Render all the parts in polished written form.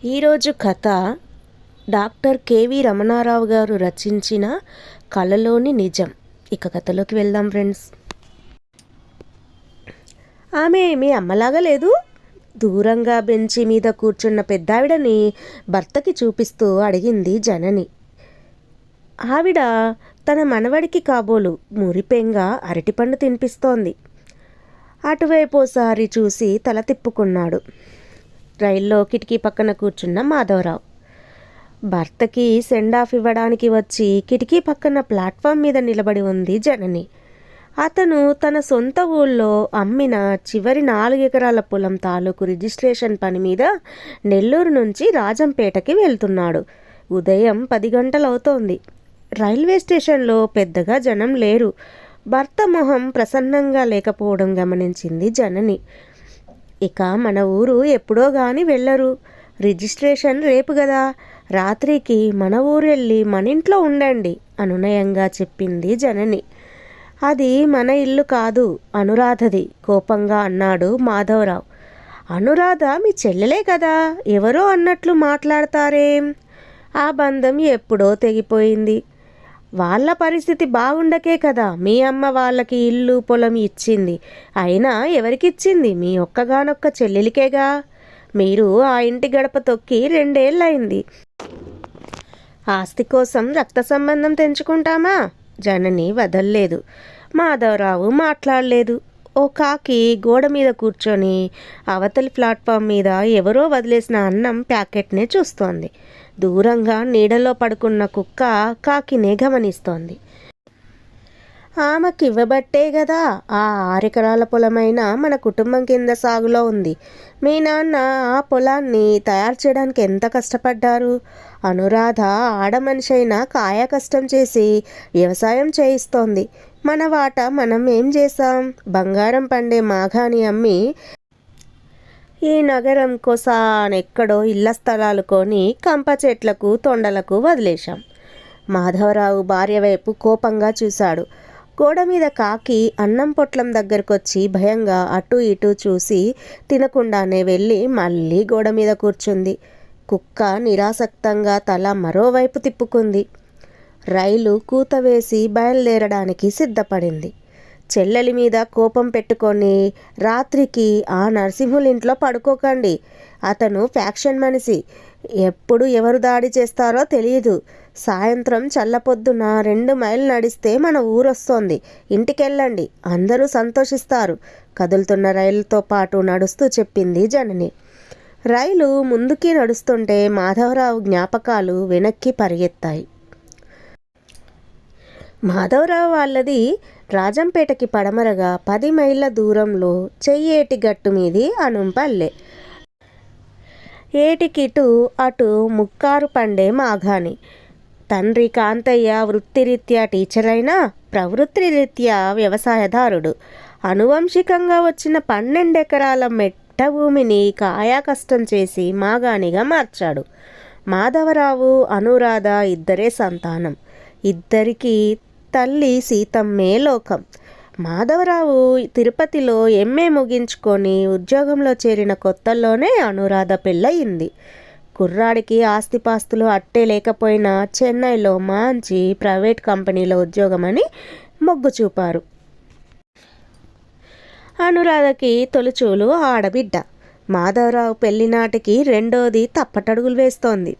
ఈరోజు కథ doctor KV Ramanarao గారు రచించిన కళలోని నిజం. ఇక కథలోకి వెళ్దాం ఫ్రెండ్స్. ఆమె మీ అమ్మలాగా లేదు? దూరంగా బెంచి మీద కూర్చున్న పెద్దావిడని భర్తకి చూపిస్తూ అడిగింది జనని. ఆవిడ తన మనవడికి కాబోలు మురిపెంగా అరటిపండు తినిపిస్తోంది. అటువైపోసారి చూసి తల తిప్పుకున్నాడు. రైల్లో కిటికీ పక్కన కూర్చున్న మాధవరావు భర్తకి సెండ్ ఆఫ్ ఇవ్వడానికి వచ్చి కిటికీ పక్కన ప్లాట్ఫామ్ మీద నిలబడి ఉంది జనని. అతను తన సొంత ఊళ్ళో అమ్మిన చివరి 4 ఎకరాల పొలం తాలూకు రిజిస్ట్రేషన్ పని మీద నెల్లూరు నుంచి రాజంపేటకి వెళ్తున్నాడు. ఉదయం 10 గంటలవుతోంది. రైల్వే స్టేషన్లో పెద్దగా జనం లేరు. భర్త మొహం ప్రసన్నంగా లేకపోవడం గమనించింది జనని. ఇక మన ఊరు ఎప్పుడో గాని వెళ్ళరు. రిజిస్ట్రేషన్ రేపు కదా, రాత్రికి మన ఊరు వెళ్ళి మన ఇంట్లో ఉండండి అనునయంగా చెప్పింది జనని. అది మన ఇల్లు కాదు, అనురాధది కోపంగా అన్నాడు మాధవరావు. అనురాధ మీ చెల్లెలే కదా, ఎవరో అన్నట్లు మాట్లాడతారేం? ఆ బంధం ఎప్పుడో తెగిపోయింది. వాళ్ళ పరిస్థితి బాగుండకే కదా మీ అమ్మ వాళ్ళకి ఇల్లు పొలం ఇచ్చింది. అయినా ఎవరికిచ్చింది? మీ ఒక్కగానొక్క చెల్లెలికేగా. మీరు ఆ ఇంటి గడప తొక్కి 2 ఏళ్ళయింది. ఆస్తి కోసం రక్త సంబంధం తెంచుకుంటామా? జనని వదల్లేదు. మాధవరావు మాట్లాడలేదు. ఓ కాకి గోడ మీద కూర్చొని అవతలి ప్లాట్ఫామ్ మీద ఎవరో వదిలేసిన అన్నం ప్యాకెట్నే చూస్తోంది. దూరంగా నీడలో పడుకున్న కుక్క కాకినే గమనిస్తోంది. ఆమెకివ్వబట్టే కదా ఆ 6 ఎకరాల పొలమైనా మన కుటుంబం కింద సాగులో ఉంది. మీ నాన్న ఆ పొలాన్ని తయారు చేయడానికి ఎంత కష్టపడ్డారు. అనురాధ ఆడమనిషి అయినా కాయ కష్టం చేసి వ్యవసాయం చేయిస్తోంది. మన వాట మనం ఏం చేశాం? బంగారం పండే మాఘాని అమ్మి ఈ నగరం కొసానెక్కడో ఇళ్ల స్థలాలు కొని కంప చెట్లకు తొండలకు వదిలేశాం. మాధవరావు భార్య వైపు కోపంగా చూశాడు. గోడ మీద కాకి అన్నం పొట్లం దగ్గరకొచ్చి భయంగా అటూ ఇటూ చూసి తినకుండానే వెళ్ళి మళ్ళీ గోడ మీద కూర్చుంది. కుక్క నిరాసక్తంగా తల మరోవైపు తిప్పుకుంది. రైలు కూత వేసి బయలుదేరడానికి సిద్ధపడింది. చెల్లెలి మీద కోపం పెట్టుకొని రాత్రికి ఆ నరసింహులింట్లో పడుకోకండి. అతను ఫ్యాక్షన్ మనిషి. ఎప్పుడు ఎవరు దాడి చేస్తారో తెలియదు. సాయంత్రం చల్లపొద్దున 2 మైళ్ళు నడిస్తే మన ఊరొస్తోంది. ఇంటికెళ్ళండి, అందరూ సంతోషిస్తారు. కదులుతున్న రైలుతో పాటు నడుస్తూ చెప్పింది జనని. రైలు ముందుకి నడుస్తుంటే మాధవరావు జ్ఞాపకాలు వెనక్కి పరిగెత్తాయి. మాధవరావు వాళ్ళది రాజంపేటకి పడమరగా 10 మైళ్ళ దూరంలో చెయ్యేటి గట్టు మీది అనుంపల్లె. ఏటికిటు అటు ముక్కారు పండే మాఘాని. తండ్రి కాంతయ్య వృత్తిరీత్యా టీచర్ అయినా ప్రవృత్తి రీత్యా వ్యవసాయదారుడు. అనువంశికంగా వచ్చిన 12 ఎకరాల మెట్ట భూమిని కాయా కష్టం చేసి మాగానిగా మార్చాడు. మాధవరావు అనురాధ ఇద్దరే సంతానం. ఇద్దరికీ తల్లి సీతమ్మే లోకం. మాధవరావు తిరుపతిలో ఎంఏ ముగించుకొని ఉద్యోగంలో చేరిన కొత్తల్లోనే అనురాధ పెళ్ళయింది. కుర్రాడికి ఆస్తిపాస్తులు అట్టే లేకపోయినా చెన్నైలో మంచి ప్రైవేట్ కంపెనీలో ఉద్యోగమని మొగ్గు చూపారు. అనురాధకి తొలిచూలు ఆడబిడ్డ. మాధవరావు పెళ్లినాటికి రెండోది తప్పటడుగులు వేస్తోంది.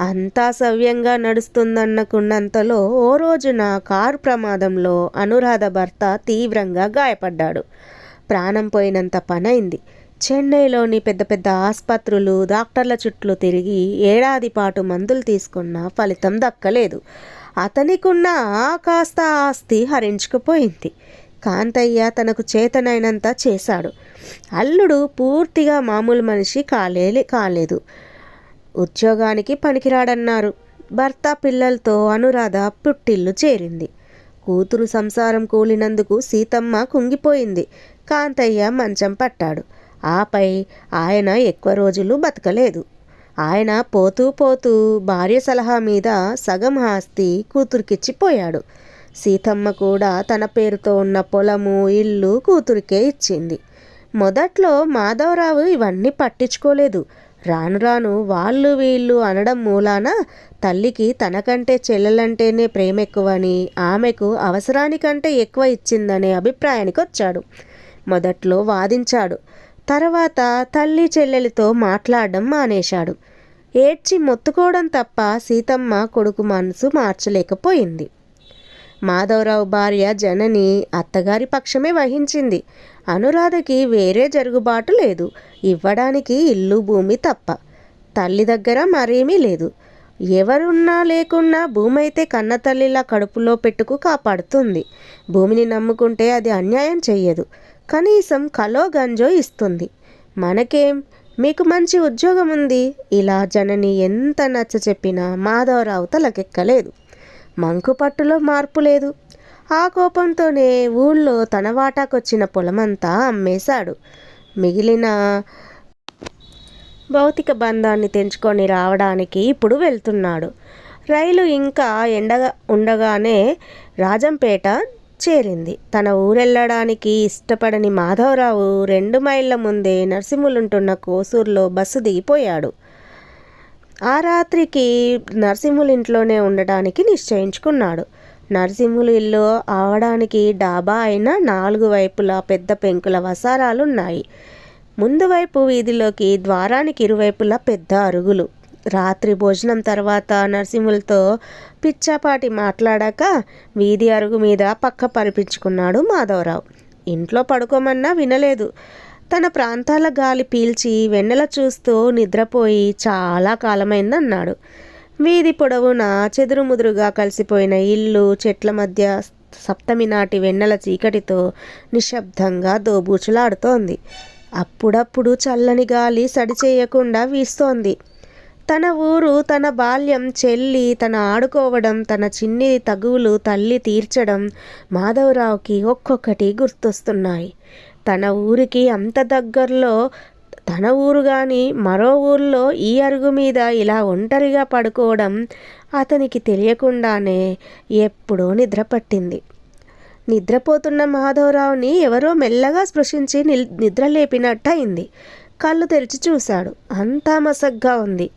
అంతా సవ్యంగా నడుస్తుందన్నకున్నంతలో ఓ రోజున కారు ప్రమాదంలో అనురాధ భర్త తీవ్రంగా గాయపడ్డాడు. ప్రాణం పోయినంత పనైంది. చెన్నైలోని పెద్ద పెద్ద ఆసుపత్రులు డాక్టర్ల చుట్టూ తిరిగి 1 ఏడాది పాటు మందులు తీసుకున్నా ఫలితం దక్కలేదు. అతనికున్న ఆ కాస్త ఆస్తి హరించుకుపోయింది. కాంతయ్య తనకు చేతనైనంత చేశాడు. అల్లుడు పూర్తిగా మామూలు మనిషి కాలేదు. ఉద్యోగానికి పనికిరాడన్నారు. భర్త పిల్లలతో అనురాధ పుట్టిల్లు చేరింది. కూతురు సంసారం కూలినందుకు సీతమ్మ కుంగిపోయింది. కాంతయ్య మంచం పట్టాడు. ఆపై ఆయన ఎక్కువ రోజులు బతకలేదు. ఆయన పోతూ పోతూ భార్య సలహా మీద సగం ఆస్తి కూతురికిచ్చిపోయాడు. సీతమ్మ కూడా తన పేరుతో ఉన్న పొలము ఇల్లు కూతురికే ఇచ్చింది. మొదట్లో మాధవరావు ఇవన్నీ పట్టించుకోలేదు. రాను రాను వాళ్ళు వీళ్ళు అనడం మూలాన తల్లికి తనకంటే చెల్లెలంటేనే ప్రేమ ఎక్కువని, ఆమెకు అవసరానికంటే ఎక్కువ ఇచ్చిందనే అభిప్రాయానికి వచ్చాడు. మొదట్లో వాదించాడు. తర్వాత తల్లి చెల్లెలితో మాట్లాడడం మానేశాడు. ఏడ్చి మొత్తుకోవడం తప్ప సీతమ్మ కొడుకు మనసు మార్చలేకపోయింది. మాధవరావు భార్య జనని అత్తగారి పక్షమే వహించింది. అనురాధకి వేరే జరుగుబాటు లేదు. ఇవ్వడానికి ఇల్లు భూమి తప్ప. తల్లి దగ్గర మరేమీ లేదు. ఎవరున్నా లేకున్నా భూమి అయితే కన్నతల్లిలా కడుపులో పెట్టుకు కాపాడుతుంది. భూమిని నమ్ముకుంటే అది అన్యాయం చెయ్యదు. కనీసం కలో గంజో ఇస్తుంది. మనకేం, మీకు మంచి ఉద్యోగం ఉంది. ఇలా జనని ఎంత నచ్చ చెప్పినా మాధవరావు తలకెక్కలేదు. మంకుపట్టులో మార్పు లేదు. ఆ కోపంతోనే ఊళ్ళో తన వాటాకొచ్చిన పొలమంతా అమ్మేశాడు. మిగిలిన భౌతిక బంధాన్ని తెంచుకొని రావడానికి ఇప్పుడు వెళ్తున్నాడు. రైలు ఇంకా ఎండగా ఉండగానే రాజంపేట చేరింది. తన ఊరెళ్ళడానికి ఇష్టపడని మాధవరావు 2 మైళ్ళ ముందే నరసింహులుంటున్న కోసూరులో బస్సు దిగిపోయాడు. ఆ రాత్రికి నరసింహులింట్లోనే ఉండడానికి నిశ్చయించుకున్నాడు. నరసింహులు ఇల్లు ఆవడానికి డాబా అయిన 4 వైపులా పెద్ద పెంకుల వసారాలున్నాయి. ముందు వైపు వీధిలోకి ద్వారానికి ఇరువైపులా పెద్ద అరుగులు. రాత్రి భోజనం తర్వాత నరసింహులతో పిచ్చాపాటి మాట్లాడాక వీధి అరుగు మీద పక్క పరిపించుకున్నాడు మాధవరావు. ఇంట్లో పడుకోమన్నా వినలేదు. తన ప్రాంతాల గాలి పీల్చి వెన్నెల చూస్తూ నిద్రపోయి చాలా కాలమైందన్నాడు. వీధి పొడవునా చెదురుముదురుగా కలిసిపోయిన ఇల్లు, చెట్ల మధ్య సప్తమి నాటి వెన్నెల చీకటితో నిశ్శబ్దంగా దోబూచులాడుతోంది. అప్పుడప్పుడు చల్లని గాలి సడి చేయకుండా వీస్తోంది. తన ఊరు, తన బాల్యం, చెల్లి, తన ఆడుకోవడం, తన చిన్ని తగువులు తల్లి తీర్చడం మాధవరావుకి ఒక్కొక్కటి గుర్తొస్తున్నాయి. తన ఊరికి అంత దగ్గరలో తన ఊరు కానీ మరో ఊర్లో ఈ అరుగు మీద ఇలా ఒంటరిగా పడుకోవడం అతనికి తెలియకుండానే ఎప్పుడో నిద్ర పట్టింది. నిద్రపోతున్న మాధవరావుని ఎవరో మెల్లగా స్పృశించి నిద్రలేపినట్టయింది. కళ్ళు తెరిచి చూశాడు. అంతా మసగ్గా ఉంది.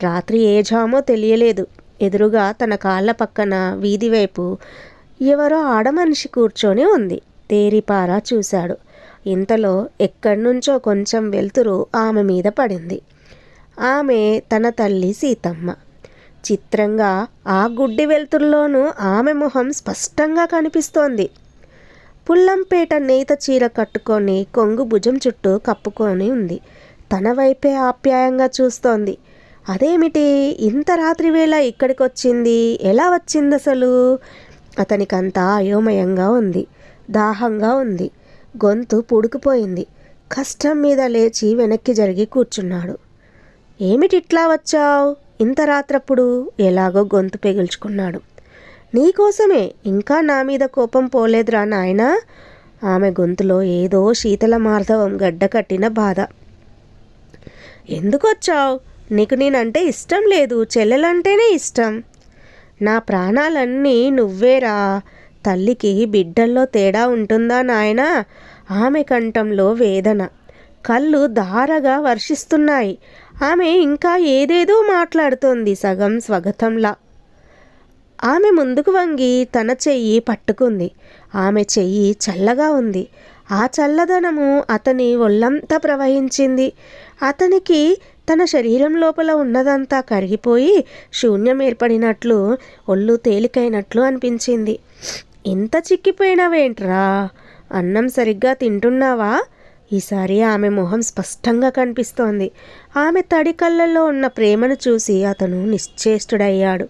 రాత్రి ఏ జామో తెలియలేదు. ఎదురుగా తన కాళ్ళ పక్కన వీధి వైపు ఎవరో ఆడమనిషి కూర్చొని ఉంది. తేరిపారా చూశాడు. ఇంతలో ఎక్కడ్నుంచో కొంచెం వెలుతురు ఆమె మీద పడింది. ఆమె తన తల్లి సీతమ్మ. చిత్రంగా ఆ గుడ్డి వెలుతురులోనూ ఆమె మొహం స్పష్టంగా కనిపిస్తోంది. పుల్లంపేట నేత చీర కట్టుకొని కొంగు భుజం చుట్టూ కప్పుకొని ఉంది. తన వైపే ఆప్యాయంగా చూస్తోంది. అదేమిటి ఇంత రాత్రి వేళ ఇక్కడికొచ్చింది? ఎలా వచ్చింది అసలు? అతనికంతా అయోమయంగా ఉంది. దాహంగా ఉంది. గొంతు పూడుకుపోయింది. కష్టం మీద లేచి వెనక్కి జరిగి కూర్చున్నాడు. ఏమిటిట్లా వచ్చావు ఇంత రాత్రప్పుడు? ఎలాగో గొంతు పెగిల్చుకున్నాడు. నీకోసమే. ఇంకా నా మీద కోపం పోలేదురా నాయనా? ఆమె గొంతులో ఏదో శీతల మార్ధవం గడ్డకట్టిన బాధ. ఎందుకొచ్చావు? నీకు నేనంటే ఇష్టం లేదు, చెల్లెలంటేనే ఇష్టం. నా ప్రాణాలన్నీ నువ్వేరా. తల్లికి బిడ్డల్లో తేడా ఉంటుందా నాయనా? ఆమె కంఠంలో వేదన. కళ్ళు ధారగా వర్షిస్తున్నాయి. ఆమె ఇంకా ఏదేదో మాట్లాడుతోంది సగం స్వగతంలా. ఆమె ముందుకు వంగి తన చెయ్యి పట్టుకుంది. ఆమె చెయ్యి చల్లగా ఉంది. ఆ చల్లదనము అతని ఒళ్ళంతా ప్రవహించింది. అతనికి తన శరీరం లోపల ఉన్నదంతా కరిగిపోయి శూన్యం ఏర్పడినట్లు, ఒళ్ళు తేలికైనట్లు అనిపించింది. ఇంత చిక్కిపోయినావేంట్రా? అన్నం సరిగ్గా తింటున్నావా? ఈసారి ఆమె మొహం స్పష్టంగా కనిపిస్తోంది. ఆమె తడి కళ్ళల్లో ఉన్న ప్రేమను చూసి అతను నిశ్చేష్టుడయ్యాడు.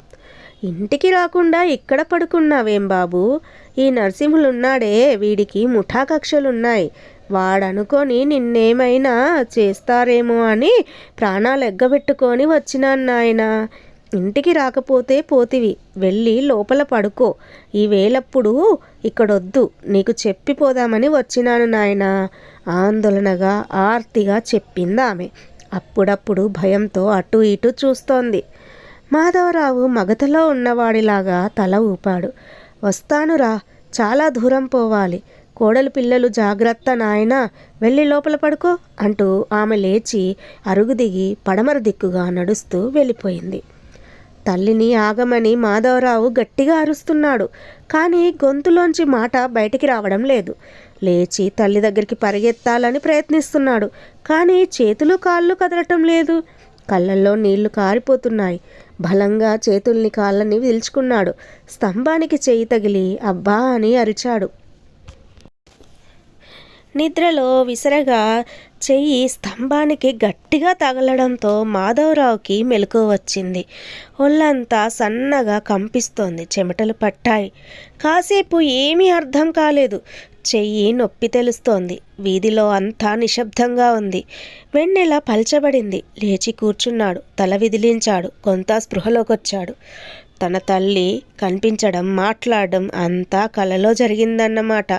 ఇంటికి రాకుండా ఇక్కడ పడుకున్నావేం బాబు? ఈ నరసింహులున్నాడే, వీడికి ముఠా కక్షలున్నాయి. వాడనుకొని నిన్నేమైనా చేస్తారేమో అని ప్రాణాలు ఎగ్గబెట్టుకొని వచ్చినాను నాయనా. ఇంటికి రాకపోతే పోతివి. వెళ్ళి లోపల పడుకో. ఈ వేళప్పుడు ఇక్కడొద్దు. నీకు చెప్పిపోదామని వచ్చినాను నాయనా, ఆందోళనగా ఆర్తిగా చెప్పిందామె. అప్పుడప్పుడు భయంతో అటు ఇటు చూస్తోంది. మాధవరావు మగతలో ఉన్నవాడిలాగా తల ఊపాడు. వస్తానురా, చాలా దూరం పోవాలి. కోడలు పిల్లలు జాగ్రత్త నాయనా, వెళ్ళి లోపల పడుకో అంటూ ఆమె లేచి అరుగు దిగి పడమర దిక్కుగా నడుస్తూ వెళ్ళిపోయింది. తల్లిని ఆగమని మాధవరావు గట్టిగా అరుస్తున్నాడు. కానీ గొంతులోంచి మాట బయటికి రావడం లేదు. లేచి తల్లి దగ్గరికి పరిగెత్తాలని ప్రయత్నిస్తున్నాడు. కానీ చేతులు కాళ్ళు కదలటం లేదు. కళ్ళల్లో నీళ్లు కారిపోతున్నాయి. బలంగా చేతుల్ని కాళ్ళని విల్చుకున్నాడు. స్తంభానికి చెయ్యి తగిలి అబ్బా అని అరిచాడు. నిద్రలో విసరగా చెయ్యి స్తంభానికి గట్టిగా తగలడంతో మాధవరావుకి మెలకువ వచ్చింది. ఒళ్ళంతా సన్నగా కంపిస్తోంది. చెమటలు పట్టాయి. కాసేపు ఏమీ అర్థం కాలేదు. చెయ్యి నొప్పి తెలుస్తోంది. వీధిలో అంతా నిశ్శబ్దంగా ఉంది. వెన్నెల పల్చబడింది. లేచి కూర్చున్నాడు. తల విదిలించాడు. కొంత స్పృహలోకొచ్చాడు. తన తల్లి కనిపించడం, మాట్లాడడం అంతా కలలో జరిగిందన్నమాట.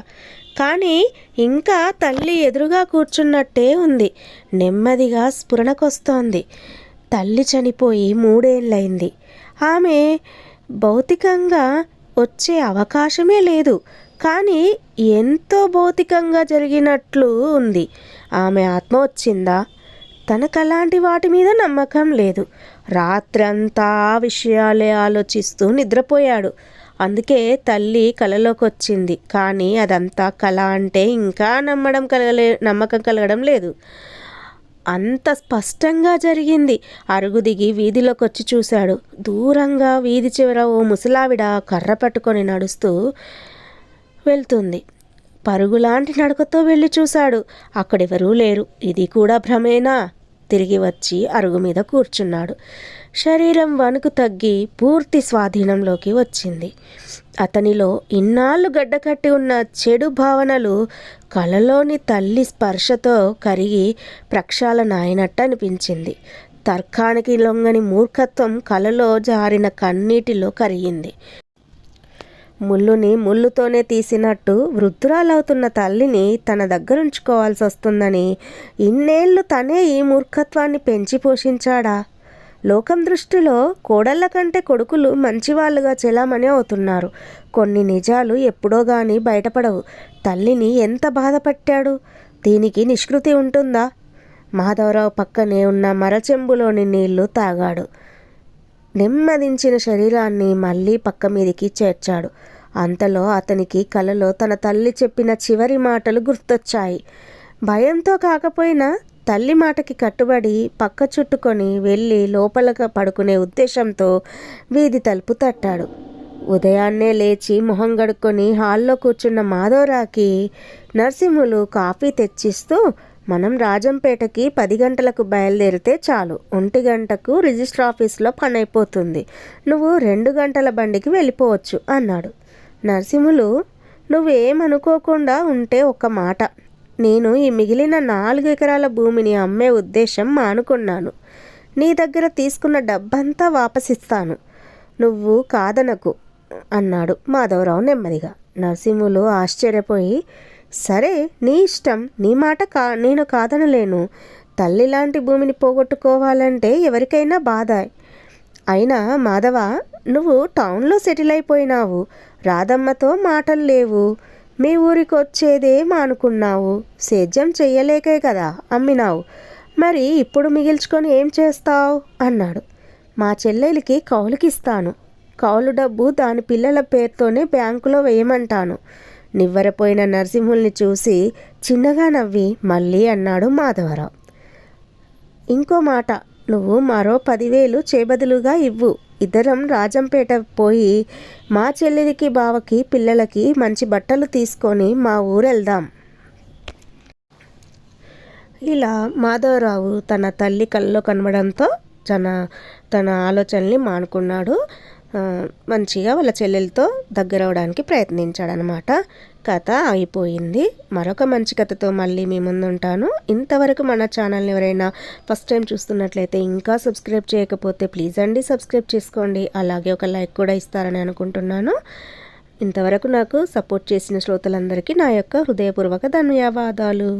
కానీ ఇంకా తల్లి ఎదురుగా కూర్చున్నట్టే ఉంది. నెమ్మదిగా స్ఫురణకొస్తోంది. తల్లి చనిపోయి 3 ఏళ్ళయింది. ఆమె భౌతికంగా వచ్చే అవకాశమే లేదు. కానీ ఎంతో భౌతికంగా జరిగినట్లు ఉంది. ఆమె ఆత్మ వచ్చిందా? తనకు అలాంటి వాటి మీద నమ్మకం లేదు. రాత్రంతా ఆ విషయాలే ఆలోచిస్తూ నిద్రపోయాడు. అందుకే తల్లి కలలోకి వచ్చింది. కానీ అదంతా కల అంటే ఇంకా నమ్మకం కలగడం లేదు. అంత స్పష్టంగా జరిగింది. అరుగు దిగి వీధిలోకి వచ్చి చూశాడు. దూరంగా వీధి చివర ఓ ముసలావిడ కర్ర పట్టుకొని నడుస్తూ వెళ్తుంది. పరుగులాంటి నడకతో వెళ్ళి చూశాడు. అక్కడెవరూ లేరు. ఇది కూడా భ్రమేనా? తిరిగి వచ్చి అరుగు మీద కూర్చున్నాడు. శరీరం వణుకు తగ్గి పూర్తి స్వాధీనంలోకి వచ్చింది. అతనిలో ఇన్నాళ్ళు గడ్డకట్టి ఉన్న చెడు భావనలు కలలోని తల్లి స్పర్శతో కరిగి ప్రక్షాళన అయినట్టు అనిపించింది. తర్కానికి లొంగని మూర్ఖత్వం కలలో జారిన కన్నీటిలో కరిగింది. ముళ్ళుని ముళ్ళుతోనే తీసినట్టు వృద్ధురాలవుతున్న తల్లిని తన దగ్గరుంచుకోవాల్సి వస్తుందని ఇన్నేళ్ళు తనే ఈ మూర్ఖత్వాన్ని పెంచి పోషించాడా? లోకం దృష్టిలో కోడళ్ళ కంటే కొడుకులు మంచివాళ్ళుగా చెలామణి అవుతున్నారు. కొన్ని నిజాలు ఎప్పుడో గాని బయటపడవు. తల్లిని ఎంత బాధపట్టాడు? దీనికి నిష్కృతి ఉంటుందా? మాధవరావు పక్కనే ఉన్న మరచెంబులోని నీళ్లు తాగాడు. నెమ్మదించిన శరీరాన్ని మళ్ళీ పక్క మీదికి చేర్చాడు. అంతలో అతనికి కలలో తన తల్లి చెప్పిన చివరి మాటలు గుర్తొచ్చాయి. భయంతో కాకపోయినా తల్లి మాటకి కట్టుబడి పక్క చుట్టుకొని వెళ్ళి లోపలగా పడుకునే ఉద్దేశంతో వీధి తలుపు తట్టాడు. ఉదయాన్నే లేచి మొహం గడుక్కొని హాల్లో కూర్చున్న మాధవరావుకి నరసింహులు కాఫీ తెచ్చిస్తూ, మనం రాజంపేటకి 10 గంటలకు బయలుదేరితే చాలు, 1 గంటకు రిజిస్టర్ ఆఫీస్లో పని అయిపోతుంది. నువ్వు 2 గంటల బండికి వెళ్ళిపోవచ్చు అన్నాడు. నరసింహులు, నువ్వేమనుకోకుండా ఉంటే ఒక మాట. నేను ఈ మిగిలిన 4 ఎకరాల భూమిని అమ్మే ఉద్దేశం మానుకున్నాను. నీ దగ్గర తీసుకున్న డబ్బంతా వాపసిస్తాను. నువ్వు కాదనకు అన్నాడు మాధవరావు నెమ్మదిగా. నరసింహులు ఆశ్చర్యపోయి, సరే నీ ఇష్టం, నీ మాట నేను కాదనలేను. తల్లి లాంటి భూమిని పోగొట్టుకోవాలంటే ఎవరికైనా బాధ. అయినా మాధవ, నువ్వు టౌన్లో సెటిల్ అయిపోయినావు. రాధమ్మతో మాటలు లేవు. మీ ఊరికి వచ్చేదే మానుకున్నావు. సేద్యం చెయ్యలేకే కదా అమ్మినావు. మరి ఇప్పుడు మిగిల్చుకొని ఏం చేస్తావు అన్నాడు. మా చెల్లెలికి కౌలుకిస్తాను. కౌలు డబ్బు దాని పిల్లల పేరుతోనే బ్యాంకులో వేయమంటాను. నివ్వెరపోయిన నరసింహుల్ని చూసి చిన్నగా నవ్వి మళ్ళీ అన్నాడు మాధవరావు. ఇంకో మాట, నువ్వు మరో 10,000 చేబదులుగా ఇవ్వు. ఇద్దరం రాజంపేట పోయి మా చెల్లెలికి, బావకి, పిల్లలకి మంచి బట్టలు తీసుకొని మా ఊరెళ్దాం. ఇలా మాధవరావు తన తల్లి కళ్ళలో కనబడంతో తన ఆలోచనల్ని మానుకున్నాడు. మంచిగా వాళ్ళ చెల్లెలతో దగ్గరవడానికి ప్రయత్నించాడనమాట. కథ అయిపోయింది. మరొక మంచి కథతో మళ్ళీ మీ ముందు ఉంటాను. ఇంతవరకు మన ఛానల్ని ఎవరైనా ఫస్ట్ టైం చూస్తున్నట్లయితే ఇంకా సబ్స్క్రైబ్ చేయకపోతే ప్లీజ్ అండి సబ్స్క్రైబ్ చేసుకోండి. అలాగే ఒక లైక్ కూడా ఇస్తారని అనుకుంటున్నాను. ఇంతవరకు నాకు సపోర్ట్ చేసిన శ్రోతలందరికీ నా యొక్క హృదయపూర్వక ధన్యవాదాలు.